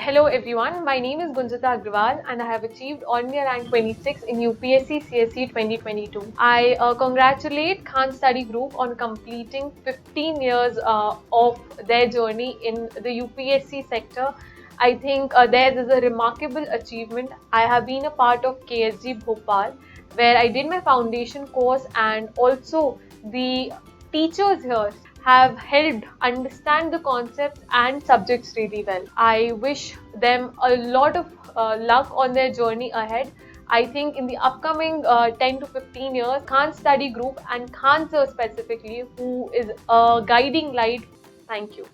Hello everyone, my name is Gunjita Agrawal and I have achieved all India rank 26 in UPSC CSE 2022. I congratulate Khan Study Group on completing 15 years of their journey in the UPSC sector. I think theirs is a remarkable achievement. I have been a part of KSG Bhopal where I did my foundation course, and also the teachers here have helped understand the concepts and subjects really well. I wish them a lot of luck on their journey ahead. I think in the upcoming 10 to 15 years, Khan Study Group and Khan Sir specifically, who is a guiding light. Thank you.